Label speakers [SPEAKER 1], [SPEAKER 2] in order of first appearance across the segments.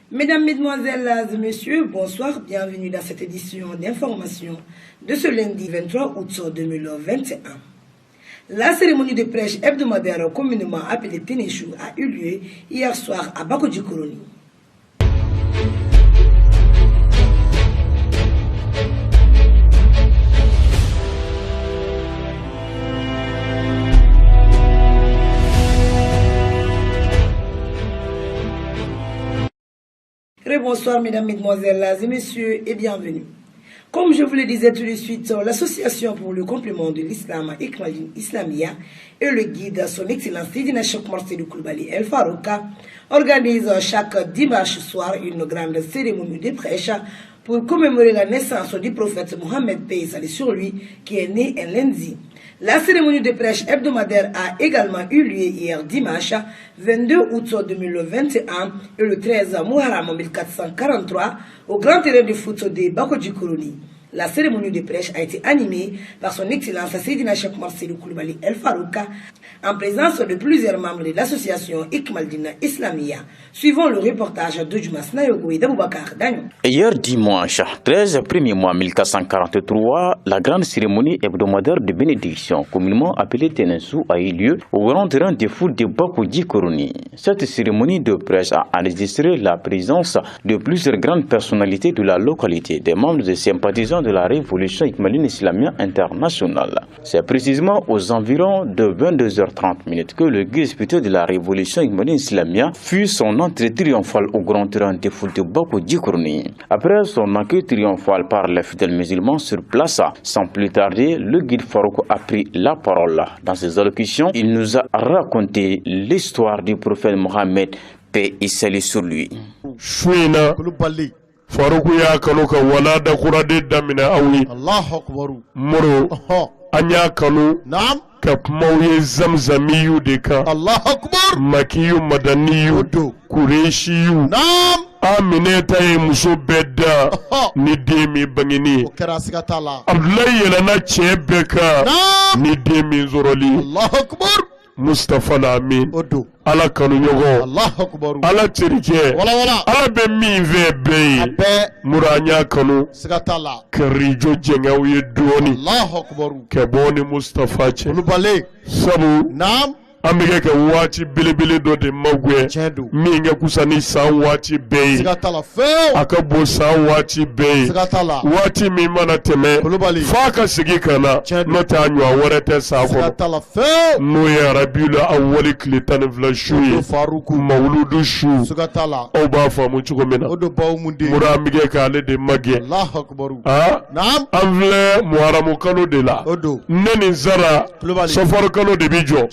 [SPEAKER 1] Mesdames, Mesdemoiselles et Messieurs, bonsoir, bienvenue dans cette édition d'information de ce lundi 23 août 2021. La cérémonie de prêche hebdomadaire communément appelée Ténéchou a eu lieu hier soir à Bakodjikoroni. Bonsoir mesdames, mesdemoiselles et messieurs et bienvenue. Comme je vous le disais tout de suite, l'association pour le complément de l'islam Hikmaddine Islamia et le guide son excellence Seydina Cheikh Oumar Seydou Coulibaly El Farouka organise chaque dimanche soir une grande cérémonie de prêche pour commémorer la naissance du prophète Mohammed paix et salut sur lui qui est né un lundi. La cérémonie de prêche hebdomadaire a également eu lieu hier dimanche 22 août 2021 et le 13 Muharram 1443 au grand terrain de foot de Bakodjikoroni. La cérémonie de prêche a été animée par son excellence Seydina Cheikh Oumar Seydou Coulibaly El Farouka en présence de plusieurs membres de l'association Hikmaddine Islamia. Suivons le reportage de Djumas Nayogo et d'Aboubacar Dagnon.
[SPEAKER 2] Hier dimanche, 13 1er mois 1443, la grande cérémonie hebdomadaire de bénédiction, communément appelée Ténéchou, a eu lieu au grand terrain de foot de Bakodjikoroni. Cette cérémonie de prêche a enregistré la présence de plusieurs grandes personnalités de la localité, des membres et sympathisants de la révolution Hikmaddine Islamia internationale. C'est précisément aux environs de 22h30 que le guide spirituel de la révolution Hikmaddine Islamia fut son entrée triomphale au grand terrain de foot de Bakodjikoroni. Après son accueil triomphal par les fidèles musulmans sur place, sans plus tarder, le guide Farouk a pris la parole. Dans ses allocutions, il nous a raconté l'histoire du prophète Mohammed, paix et salut sur lui.
[SPEAKER 3] Faruku ya kanu ka wala da kurade damina awi Allahu akbar muro anya kanu na'am ka mauye zamzamiyu de ka Allahu akbar makiyu madaniyu kureshiyu na'am amine ta yi muso bedda ni demi bangini Abdullahi yana na chebeka ni demi zoroli Allahu akbar Mustafa Lamin ala kanu yogo Allahu akbar ala tirike ala be min ve muranya kanu sigatala karijo jengawi doni Allahu akbar keboni Mustafa che sabu nam amige ke wati bilibili do de magwe minga kusani san wati be aka bo san wati be wati mi mana teme faka sigi kana nota anywa warete sa ko no ya rabiul awwal klitan flashui faruku mauludu shu o ba fa mu chugo mena mura amige ka le de magge Allahu akbar nam amle muharamu kalo de la neni zara safar kalo de bijo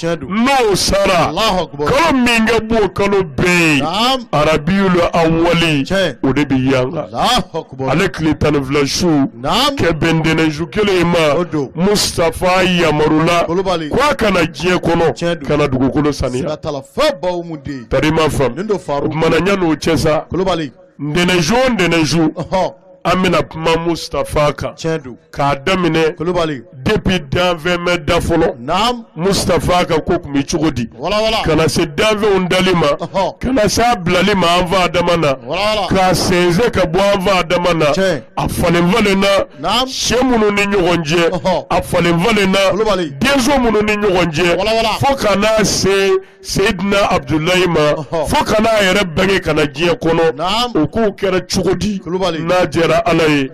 [SPEAKER 3] Sara kalo minga bo kalo be arabiul awwali o de bi yanga avec les tanvlashu ke bendene jukele ma Mustafa Yamarula kwa kana jie kono kana dugo kono sania tarima fam mananya no chesa ndene ju amina kuma Mustafa ka damine depuis danve me dafolo Mustafa ka ko kumi chugodi kana se danve undalima kana sa blalima ava damana ka seze ka bo ava damana afale valena shemunu ni nyogonje afale valena dezo munu ni nyogonje fo kana se Seydina Abdullahi ma fo kana yere bange kana jie kono o ko kera chugodi na jera alaye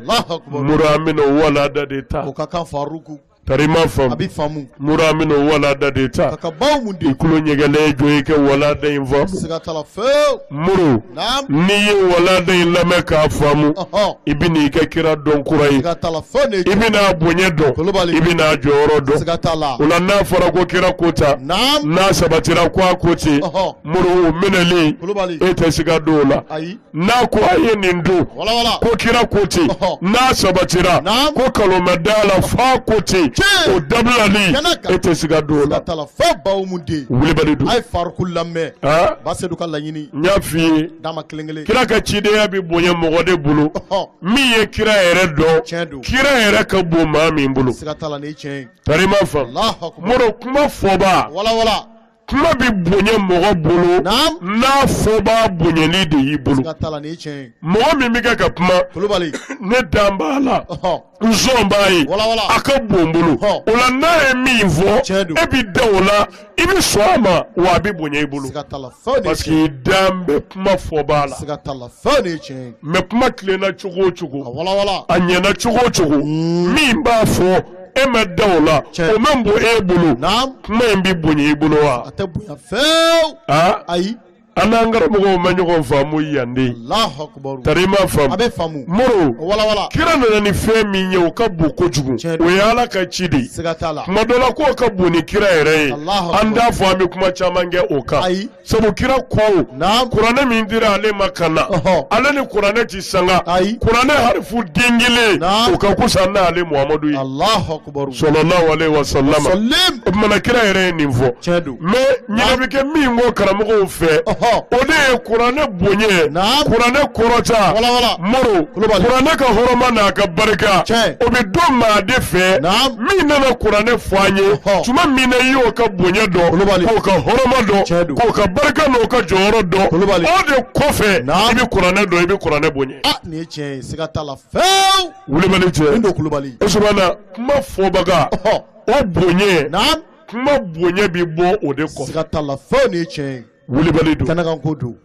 [SPEAKER 3] muramino wala da deta o kaka faruku tarima fam muramino wala da deta ikulo nyegele joyeke wala da invamu muru ni wala da lameka famu ibini ka kira don kurai ibina bonye do ibina joro do ulanna fara ko kira kota na sabatira kwa kote muru minali ete siga dola na ko ayenin do ko kira kote na sabatira ko kalomedala fa kote o dablali ete siga dola wule balidu ay farku lamme basedu kala nyini nyafi dama klengele kira ka chide ya bi bonye mogode bulu mi ye kira ere do kira ere ka bo ma mi bulu siga tala ne chen tarima fa moro kuma foba wala kuma bi bonya mɔgɔ bolo n'a fɔ b'a bonyali de y'i bolo mɔgɔ min bɛ kɛ ka kuma ne dan b'a la n sɔn b'a ye a ka bon bolo o la n'a ye min fɔ e bi da o la i bi sɔn a ma wa a bi bonya i bolo parce que dan bɛ kuma fɔ b'a la mais kuma tilenna cogo o cogo a ɲɛna cogo o cogo min b'a fɔ e ma da o la o man bon e bolo kuma in bi bonya i bolo wa a tɛ bonya fewu ayi an n'an karamɔgɔw ma ɲɔgɔn faamu yan de tari ma faamu moro kira nana ni fɛn min ye o ka bon kojugu o ye ala ka ci de tuma dɔ la k'o ka bon ni kira yɛrɛ ye an t'a fɔ an bɛ kuma caman kɛ o kan sabu kira ko kuranɛ min dira ale ma ka na ale ni kuranɛ ti sanga kuranɛ harifu den kelen o ka kusa n'ale muhamadu ye sɔlɔlahu alaihi wasallam o tumana kira yɛrɛ ye nin fɔ mais ɲinɛ bɛ kɛ min kɔ karamɔgɔw fɛ o de ye kuranɛ bonye kuranɛ kɔrɔta moro kuranɛ ka hɔrɔma n'a ka barika o bɛ don maa de fɛ min nana kuranɛ fɔ an ye tuma min na i y'o ka bonye dɔn k'o ka hɔrɔma dɔn k'o ka barika n'o ka jɔyɔrɔ dɔn o de kɔfɛ i bɛ kuranɛ dɔn i bɛ kuranɛ bonye nin ye tiɲɛ ye siga t'a la fewu wulibali cɛ o sumana kuma fɔbaga o bonye kuma bonye bi bɔ o de kɔ siga t'a la fewu nin ye tiɲɛ ye wulibali do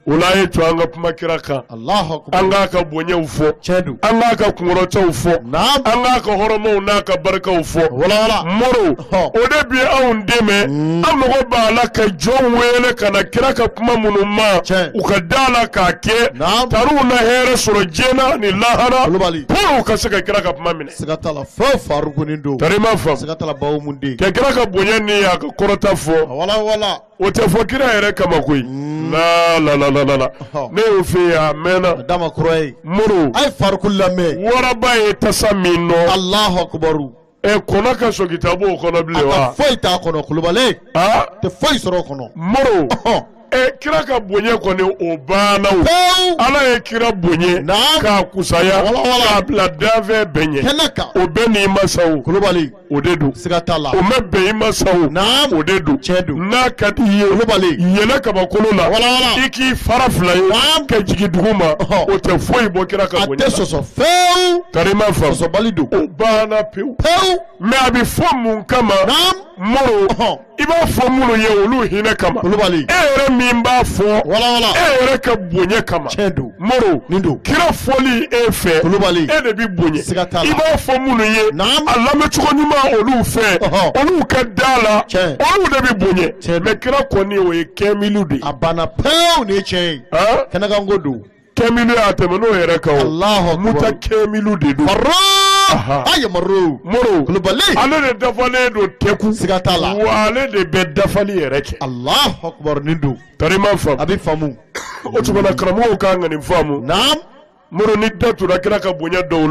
[SPEAKER 3] o la ye to an ka kuma kira kan an k'a ka bonyew fɔ an k'a ka kunkɔrɔtaw fɔ an k'a ka hɔrɔmaw n'a ka barikaw fɔ moro o de bi anw dɛmɛ an mago b'a la ka jɔn wele ka na kira ka kuma minnu ma u ka da la k'a kɛ tariw na hɛrɛ sɔrɔ diɲɛ ni lahara pour u ka se ka kira ka kuma minɛ tari ma faamu ka kira ka bonya ni a ka kɔrɔta fɔ o tɛ fɔ kira yɛrɛ kama koyi la ne y'o fɛ yen a mɛnna dama kɔrɔ ye moro a ye farikolo lamɛn waraba ye tasa min nɔ Alahu akibaru kɔnɔ ka sɔn kitabu o kɔnɔ bilen wa a foyi t'a kɔnɔ kulubali tɛ foyi sɔrɔ o kɔnɔ moro kira ka bonye kɔni o banna ala ye kira bonye k'a kusaya k'a bila danfɛn bɛɛ ɲɛ o bɛ n'i masaw kulubali o de don siga t'a la o ma bɛn i masaw o de don n'a ka di i ye kulubali yɛlɛ kabakolo la i k'i fara fila ye ka jigin dugu ma o tɛ foyi bɔ kira ka bonye la a tɛ sɔsɔ fewu karima fa sɔsɔbali don o banna pewu mais a bɛ fɔ mun kama moro i b'a fɔ minnu ye olu hinɛ kama kulubali e yɛrɛ min b'a fɔ e yɛrɛ ka bonye kama moro kira fɔli e fɛ kulubali e de bi bonye i b'a fɔ minnu ye a lamɛncogo ɲuman olu fɛ olu ka da la olu de bi bonye mais kira kɔni o ye kɛmiliw de a banna pewu ni tiɲɛ ye kɛnɛkanko don kɛmiliw y'a tɛmɛ n'o yɛrɛ kan o muta kɛmiliw de don ayi moro kulubali ale de dafalen don tɛku siga t'a la wa ale de bɛ dafali yɛrɛ kɛ Alahu akibaru nin don tari ma faamu a bɛ faamu o tuma na karamɔgɔw kan ka nin faamu moro ni da tura kira ka bonya dɔw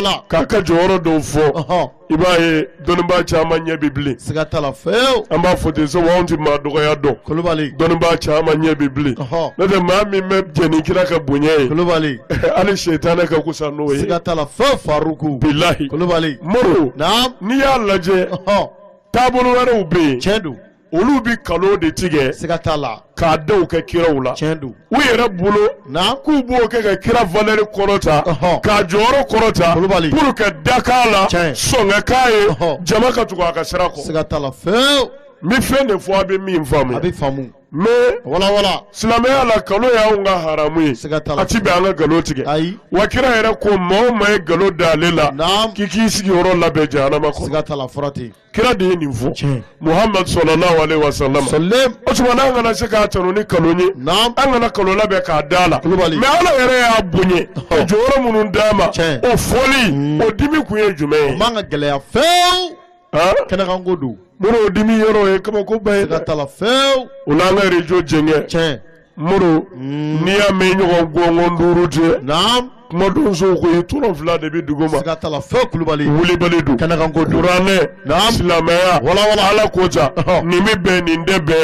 [SPEAKER 3] la k'a ka jɔyɔrɔ dɔw fɔ i b'a ye dɔnnibaa caman ɲɛ bi bilen siga t'a la fewu an b'a fɔ ten sabu anw tɛ maa dɔgɔya dɔn kulubali dɔnnibaa caman ɲɛ bi bilen n'o tɛ maa min bɛ jɛ ni kira ka bonya ye kulubali hali sɛtanɛ ka kusa n'o ye siga t'a la fewu faruku bilahi kulubali moro n'i y'a lajɛ taabolo wɛrɛw bɛ yen tiɲɛ don olu bi kalo de tigɛ siga t'a la k'a da u kɛ kiraw la tiɲɛ don u yɛrɛ bolo k'u b'o kɛ ka kira valeur kɔrɔta k'a jɔyɔrɔ kɔrɔta pour que da k'a la sɔn ka k'a ye jama ka tugu a ka sira kɔ siga t'a la fewu n bɛ fɛn de fɔ a bɛ min faamu a bɛ faamu mais silamɛya la kalo y'anw ka haramu ye a ti bɛn an ka nkalon tigɛ wa kira yɛrɛ ko maa o maa ye nkalon da ale la k'i k'i sigiyɔrɔ labɛn jahanama kɔnɔ siga t'a la fɔra ten kira de ye nin fɔ Muhammad sallallahu alaihi wasallam o tuma n'an kana se k'a tanu ni nkalon ye an kana nkalon labɛn k'a da la mais ala yɛrɛ y'a bonye ka jɔyɔrɔ minnu d'a ma o fɔli o dimi kun ye jumɛn ye o man ka gɛlɛya fewu kɛnɛkanko don moro dimi yɔrɔ ye kabakoba ye siga t'a la fewu o n'an ka région jɛngɛ moro n'i y'a mɛn ɲɔgɔn gɔngɔn duuru cɛ kuma don so ko ye turon fila de bi duguma
[SPEAKER 4] siga tala fo kulubali
[SPEAKER 3] wuli balidu
[SPEAKER 4] kana kan ko
[SPEAKER 3] durane silamaya
[SPEAKER 4] wala
[SPEAKER 3] ala koja ni mi be ni de be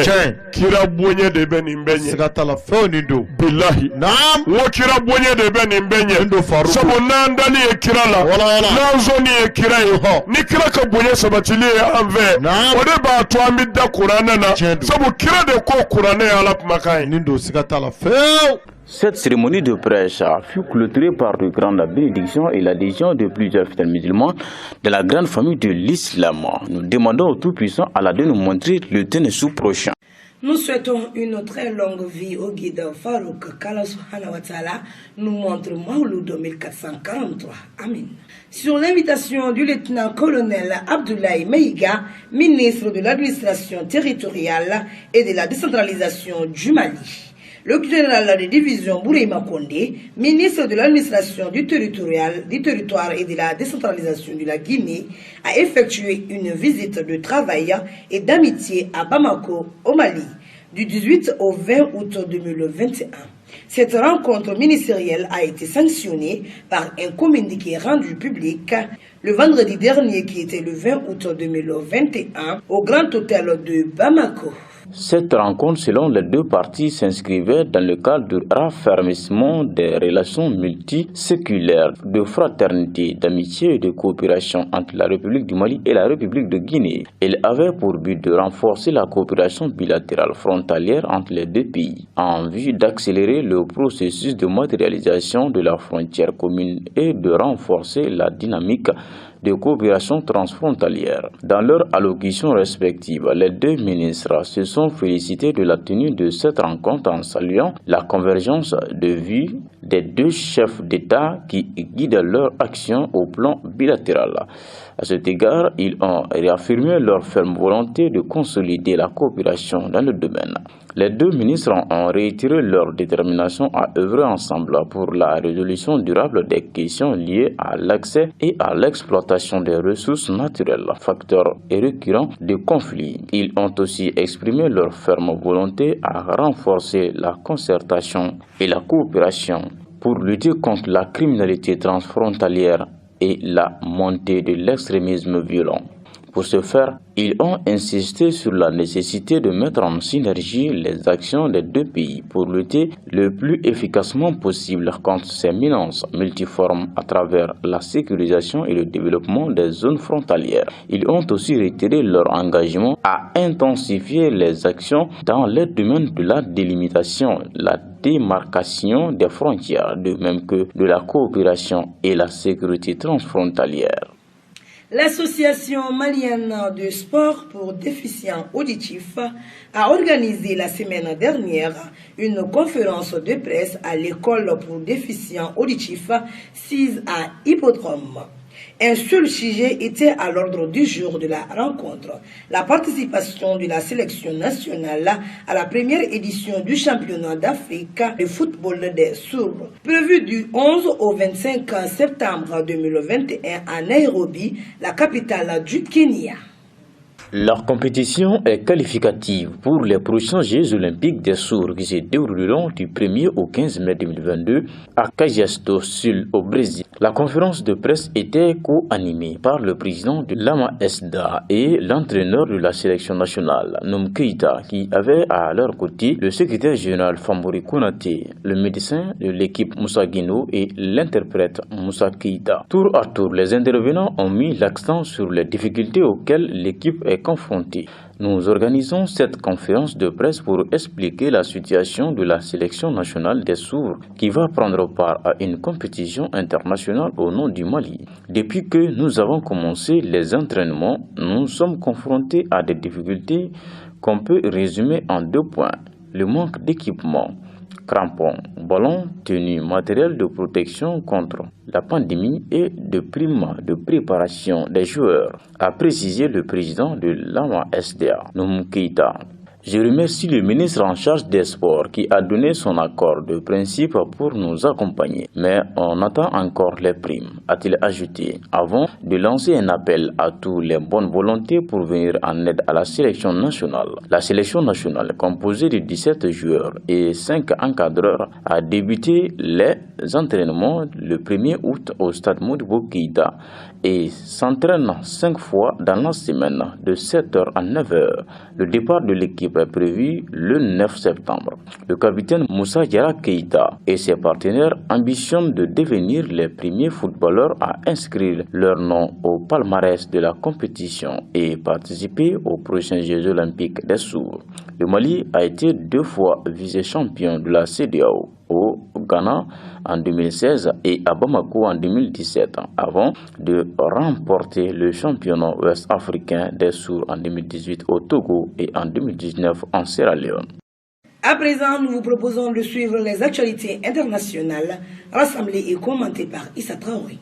[SPEAKER 3] kira bonye de be ni benye
[SPEAKER 4] siga tala fo ni do
[SPEAKER 3] billahi
[SPEAKER 4] naam
[SPEAKER 3] wo kira bonye de be ni benye
[SPEAKER 4] ndo faru
[SPEAKER 3] sabo nandali e kira la
[SPEAKER 4] wala
[SPEAKER 3] nanzo ni e kira ye ni kira ka bonye sabatili e anve o de ba to ami da qur'ana na sabo kira de ko qur'ana ala makai
[SPEAKER 4] ndo siga tala fo.
[SPEAKER 2] Cette cérémonie de prêche fut clôturée par de grandes bénédictions et l'adhésion de plusieurs fidèles musulmans de la grande famille de l'islam. Nous demandons au Tout-Puissant Allah de nous montrer le Ténessou prochain.
[SPEAKER 1] Nous souhaitons une très longue vie au guide Farouk qu'Allah subhanahu wa ta'ala nous montre Mawlud 1443. Amin. Sur l'invitation du lieutenant-colonel Abdoulaye Maïga, ministre de l'administration territoriale et de la décentralisation du Mali. Le général de division Bourema Kondé, ministre de l'administration du territoire et de la décentralisation de la Guinée, a effectué une visite de travail et d'amitié à Bamako, au Mali, du 18 au 20 août 2021. Cette rencontre ministérielle a été sanctionnée par un communiqué rendu public le vendredi dernier, qui était le 20 août 2021, au Grand Hôtel de Bamako.
[SPEAKER 2] Cette rencontre, selon les deux parties, s'inscrivait dans le cadre du raffermissement des relations multiséculaires de fraternité, d'amitié et de coopération entre la République du Mali et la République de Guinée. Elle avait pour but de renforcer la coopération bilatérale frontalière entre les deux pays, en vue d'accélérer le processus de matérialisation de la frontière commune et de renforcer la dynamique de coopération transfrontalière. Dans leurs allocutions respectives, les deux ministres se sont félicités de la tenue de cette rencontre en saluant la convergence de vues des deux chefs d'État qui guident leur action au plan bilatéral. À cet égard, ils ont réaffirmé leur ferme volonté de consolider la coopération dans le domaine. Les deux ministres ont réitéré leur détermination à œuvrer ensemble pour la résolution durable des questions liées à l'accès et à l'exploitation des ressources naturelles, facteurs et récurrents de conflits. Ils ont aussi exprimé leur ferme volonté à renforcer la concertation et la coopération pour lutter contre la criminalité transfrontalière et la montée de l'extrémisme violent. Pour ce faire, ils ont insisté sur la nécessité de mettre en synergie les actions des deux pays pour lutter le plus efficacement possible contre ces menaces multiformes à travers la sécurisation et le développement des zones frontalières. Ils ont aussi réitéré leur engagement à intensifier les actions dans les domaines de la délimitation, la démarcation des frontières, de même que de la coopération et la sécurité transfrontalière.
[SPEAKER 1] L'Association malienne de sport pour déficients auditifs a organisé la semaine dernière une conférence de presse à l'école pour déficients auditifs 6 à Hippodrome. Un seul sujet était à l'ordre du jour de la rencontre, la participation de la sélection nationale à la première édition du championnat d'Afrique de football des sourds, prévu du 11 au 25 septembre 2021 à Nairobi, la capitale du Kenya.
[SPEAKER 2] Leur compétition est qualificative pour les prochains Jeux olympiques des sourds qui se dérouleront du 1er au 15 mai 2022 à Caxias do Sul au Brésil. La conférence de presse était co-animée par le président de l'AMA-SDA et l'entraîneur de la sélection nationale, Noum Keïta, qui avait à leur côté le secrétaire général Fambouri Konaté, le médecin de l'équipe Moussa Guino et l'interprète Moussa Keïta. Tour à tour, les intervenants ont mis l'accent sur les difficultés auxquelles l'équipe est confrontée. Nous organisons cette conférence de presse pour expliquer la situation de la sélection nationale des sourds qui va prendre part à une compétition internationale au nom du Mali. Depuis que nous avons commencé les entraînements, nous sommes confrontés à des difficultés qu'on peut résumer en 2 points. Le manque d'équipement, crampons, ballons, tenues, matériel de protection contre la pandémie et de primes de préparation des joueurs, a précisé le président de l'AMA-SDA, Noum Keïta. Je remercie le ministre en charge des sports qui a donné son accord de principe pour nous accompagner. Mais on attend encore les primes, a-t-il ajouté, avant de lancer un appel à tous les bonnes volontés pour venir en aide à la sélection nationale. La sélection nationale, composée de 17 joueurs et 5 encadreurs, a débuté les entraînements le 1er août au stade Modibo Keïta et s'entraîne 5 fois dans la semaine de 7h à 9h. Le départ de l'équipe est prévu le 9 septembre. Le capitaine Moussa Diarra Keïta et ses partenaires ambitionnent de devenir les premiers footballeurs à inscrire leur nom au palmarès de la compétition et participer aux prochains Jeux olympiques des sourds. Le Mali a été 2 fois vice-champion de la CEDEAO au Ghana en 2016 et à Bamako en 2017, avant de remporter le championnat ouest-africain des sourds en 2018 au Togo et en 2019 en Sierra Leone.
[SPEAKER 1] À présent, nous vous proposons de suivre les actualités internationales rassemblées et commentées par Issa Traoré.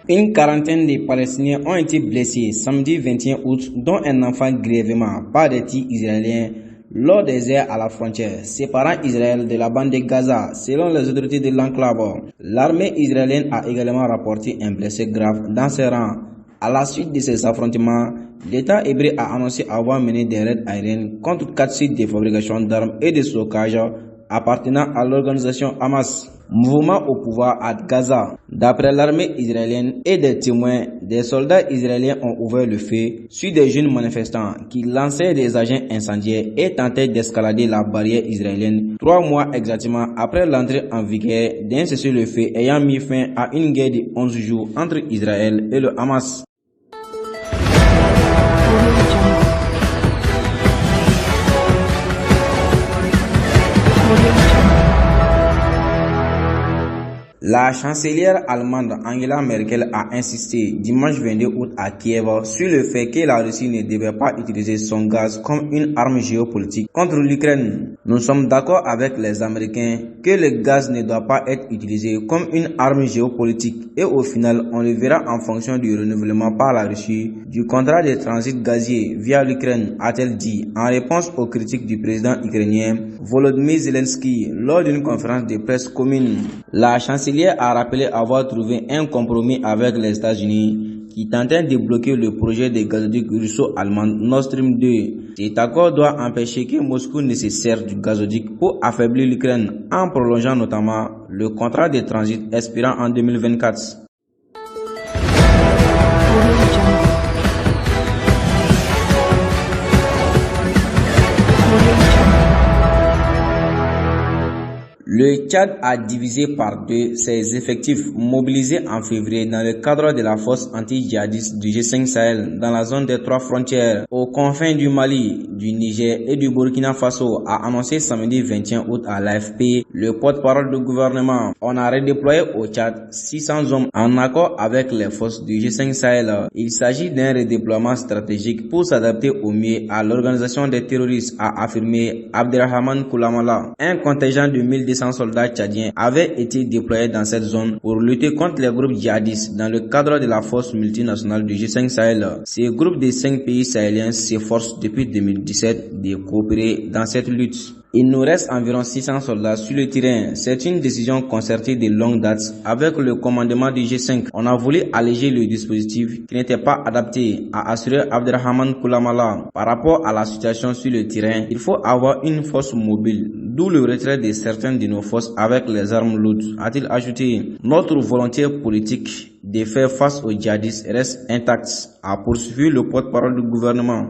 [SPEAKER 5] Une quarantaine de Palestiniens ont été blessés samedi 21 août, dont un enfant grièvement par des tirs israéliens lors des airs à la frontière séparant Israël de la bande de Gaza, selon les autorités de l'enclave. L'armée israélienne a également rapporté un blessé grave dans ses rangs. À la suite de ces affrontements, l'État hébreu a annoncé avoir mené des raids aériens contre 4 sites de fabrication d'armes et de stockage appartenant à l'organisation Hamas. Mouvement au pouvoir à Gaza. D'après l'armée israélienne et des témoins, des soldats israéliens ont ouvert le feu sur des jeunes manifestants qui lançaient des agents incendiaires et tentaient d'escalader la barrière israélienne 3 mois exactement après l'entrée en vigueur d'un cessez-le-feu ayant mis fin à une guerre de 11 jours entre Israël et le Hamas. La chancelière allemande Angela Merkel a insisté dimanche 22 août à Kiev sur le fait que la Russie ne devait pas utiliser son gaz comme une arme géopolitique contre l'Ukraine. Nous sommes d'accord avec les Américains que le gaz ne doit pas être utilisé comme une arme géopolitique et au final on le verra en fonction du renouvellement par la Russie du contrat de transit gazier via l'Ukraine, a-t-elle dit en réponse aux critiques du président ukrainien Volodymyr Zelensky lors d'une conférence de presse commune. La chancelière a rappelé avoir trouvé un compromis avec les États-Unis qui tentait de bloquer le projet de gazoduc russo-allemand Nord Stream 2. Cet accord doit empêcher que Moscou ne se serve du gazoduc pour affaiblir l'Ukraine en prolongeant notamment le contrat de transit expirant en 2024. Le Tchad a divisé par 2 ses effectifs mobilisés en février dans le cadre de la force anti-djihadiste du G5 Sahel dans la zone des 3 frontières aux confins du Mali, du Niger et du Burkina Faso, a annoncé samedi 21 août à l'AFP le porte-parole du gouvernement. On a redéployé au Tchad 600 hommes en accord avec les forces du G5 Sahel. Il s'agit d'un redéploiement stratégique pour s'adapter au mieux à l'organisation des terroristes, a affirmé Abderrahman Koulamala. Un contingent de 1200 soldats tchadiens avaient été déployés dans cette zone pour lutter contre les groupes djihadistes dans le cadre de la force multinationale du G5 Sahel. Ces groupes de 5 pays sahéliens s'efforcent depuis 2017 de coopérer dans cette lutte. Il nous reste environ 600 soldats sur le terrain. C'est une décision concertée de longue date avec le commandement du G5. On a voulu alléger le dispositif qui n'était pas adapté, a assuré Abderrahman Koulamala. Par rapport à la situation sur le terrain, il faut avoir une force mobile, d'où le retrait de certaines de nos forces avec les armes lourdes, a-t-il ajouté. Notre volonté politique de faire face aux djihadistes reste intacte, a poursuivi le porte-parole du gouvernement.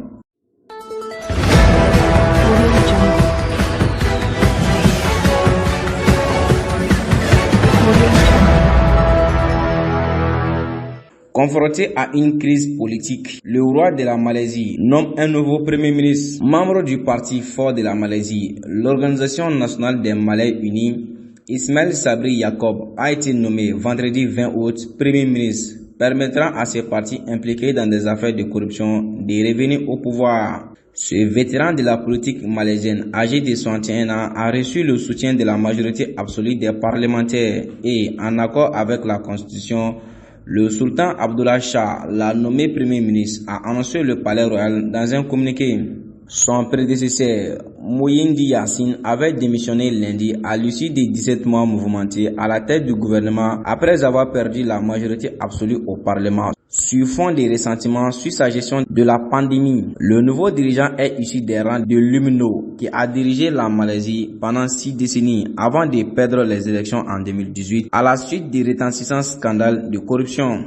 [SPEAKER 5] Confronté à une crise politique, le roi de la Malaisie nomme un nouveau premier ministre. Membre du parti fort de la Malaisie, l'Organisation nationale des Malais unis, Ismail Sabri Yaakob a été nommé vendredi 20 août premier ministre, permettant à ces partis impliqués dans des affaires de corruption de revenir au pouvoir. Ce vétéran de la politique malaisienne, âgé de 61 ans, a reçu le soutien de la majorité absolue des parlementaires et, en accord avec la Constitution, le sultan Abdullah Shah l'a nommé Premier ministre, a annoncé le palais royal dans un communiqué. Son prédécesseur, Mouyindi Yassine, avait démissionné lundi à l'issue des 17 mois mouvementés à la tête du gouvernement après avoir perdu la majorité absolue au Parlement. Sur fond des ressentiments sur sa gestion de la pandémie, le nouveau dirigeant est issu des rangs de l'UMNO qui a dirigé la Malaisie pendant 6 décennies avant de perdre les élections en 2018 à la suite des retentissants scandales de corruption.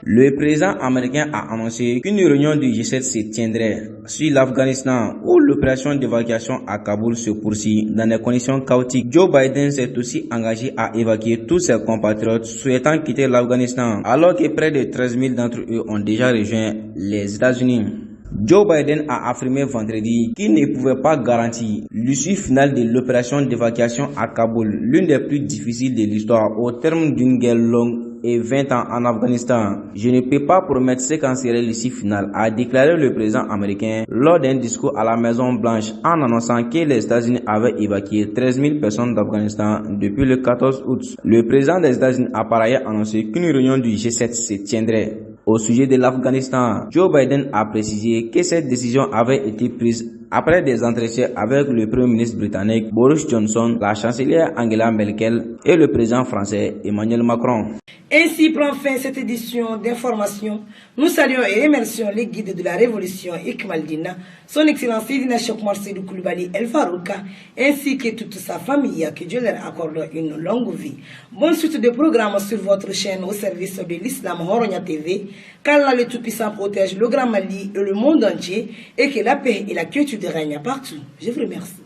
[SPEAKER 5] Le président américain a annoncé qu'une réunion du G7 se tiendrait sur l'Afghanistan où l'opération d'évacuation à Kaboul se poursuit dans des conditions chaotiques. Joe Biden s'est aussi engagé à évacuer tous ses compatriotes souhaitant quitter l'Afghanistan alors que près de 13 000 d'entre eux ont déjà rejoint les États-Unis. Joe Biden a affirmé vendredi qu'il ne pouvait pas garantir l'issue finale de l'opération d'évacuation à Kaboul, l'une des plus difficiles de l'histoire au terme d'une guerre longue et 20 ans en Afghanistan. Je ne peux pas promettre ce qu'en serait l'issue finale, a déclaré le président américain lors d'un discours à la Maison Blanche en annonçant que les États-Unis avaient évacué 13 000 personnes d'Afghanistan depuis le 14 août. Le président des États-Unis a par ailleurs annoncé qu'une réunion du G7 se tiendrait. Au sujet de l'Afghanistan, Joe Biden a précisé que cette décision avait été prise après des entretiens avec le Premier ministre britannique Boris Johnson, la chancelière Angela Merkel et le président français Emmanuel Macron.
[SPEAKER 1] Ainsi prend fin cette édition d'information. Nous saluons et remercions les guides de la révolution Ikmaldina, son excellence Sidina Cheikh Oumar Seydou Coulibaly El Farouka, ainsi que toute sa famille, que Dieu leur accorde une longue vie. Bonne suite de programmes sur votre chaîne au service de l'Islam Horonia TV. Qu'Allah le Tout-Puissant protège le Grand Mali et le monde entier et que la paix et la quiétude règnent partout. Je vous remercie.